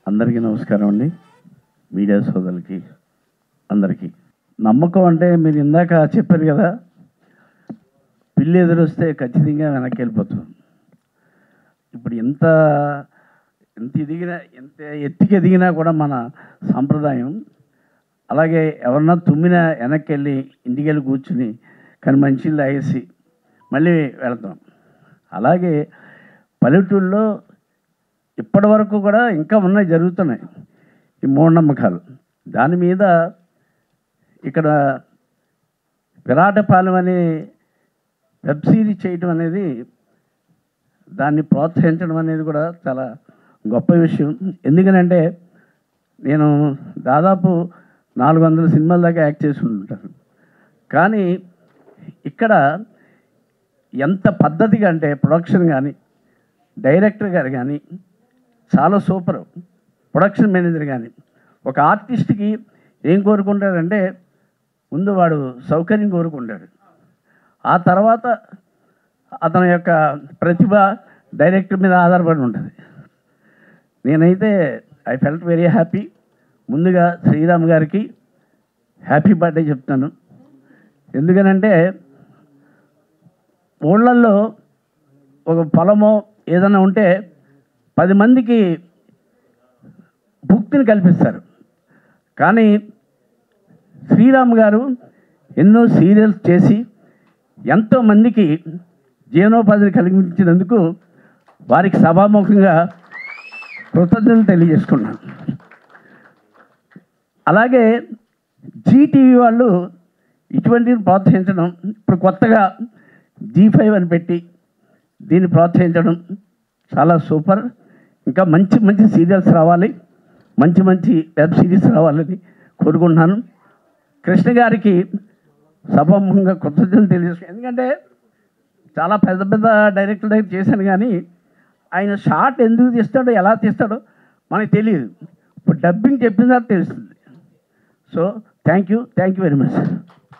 అందరికీ నమస్కారం అండి. మీడియా సోదరులకి అందరికీ నమ్మకం అంటే మీరు ఇందాక చెప్పారు కదా, పిల్లి ఎదురొస్తే ఖచ్చితంగా వెనక్కి వెళ్ళిపోతాం. ఇప్పుడు ఎంత ఎత్తుకి ఎదిగినా కూడా మన సాంప్రదాయం అలాగే ఎవరన్నా తుమ్మినా వెనక్కి వెళ్ళి ఇంటికి వెళ్ళి కూర్చుని కానీ మంచిళ్ళు తాగేసి మళ్ళీ వెళ్తాం. అలాగే పల్లెటూళ్ళలో ఇప్పటి వరకు కూడా ఇంకా ఉన్నాయి, జరుగుతున్నాయి ఈ మూఢనమ్మకాలు. దాని మీద ఇక్కడ విరాటపాలెం అనే వెబ్ సిరీస్ చేయటం అనేది, దాన్ని ప్రోత్సహించడం అనేది కూడా చాలా గొప్ప విషయం. ఎందుకనంటే నేను దాదాపు 400 సినిమాల దాకా యాక్ట్ చేసి ఉంటాను. కానీ ఇక్కడ ఎంత పద్ధతిగా అంటే ప్రొడక్షన్ కానీ, డైరెక్టర్ గారు కానీ చాలా సూపర్, ప్రొడక్షన్ మేనేజర్ కానీ. ఒక ఆర్టిస్ట్కి ఏం కోరుకుంటాడంటే ముందు వాడు సౌకర్యం కోరుకుంటాడు, ఆ తర్వాత అతని యొక్క ప్రతిభ డైరెక్టర్ మీద ఆధారపడి ఉంటుంది. నేనైతే ఐ ఫెల్ట్ వెరీ హ్యాపీ. ముందుగా శ్రీరామ్ గారికి హ్యాపీ బర్త్డే చెప్తాను. ఎందుకనంటే ఊళ్ళల్లో ఒక పొలమో ఏదైనా ఉంటే 10 మందికి భుక్తిని కల్పిస్తారు. కానీ శ్రీరామ్ గారు ఎన్నో సీరియల్స్ చేసి ఎంతోమందికి జీవనోపాధిని కలిగించినందుకు వారికి సభాముఖంగా కృతజ్ఞతలు తెలియజేసుకున్నాను. అలాగే జీటీవీ వాళ్ళు ఇటువంటిని ప్రోత్సహించడం, ఇప్పుడు కొత్తగా G5 అని పెట్టి దీన్ని ప్రోత్సహించడం చాలా సూపర్. ఇంకా మంచి మంచి సీరియల్స్ రావాలి, మంచి మంచి వెబ్ సిరీస్ రావాలని కోరుకుంటున్నాను. కృష్ణ గారికి సభాముఖంగా కృతజ్ఞతలు తెలియజేసుకున్నాను. ఎందుకంటే చాలా పెద్ద పెద్ద డైరెక్టర్ దగ్గర చేశాను, కానీ ఆయన షార్ట్ ఎందుకు తీస్తాడో ఎలా తీస్తాడో మనకు తెలియదు. ఇప్పుడు డబ్బింగ్ చెప్పిన తర్వాత తెలుస్తుంది. So thank you very much.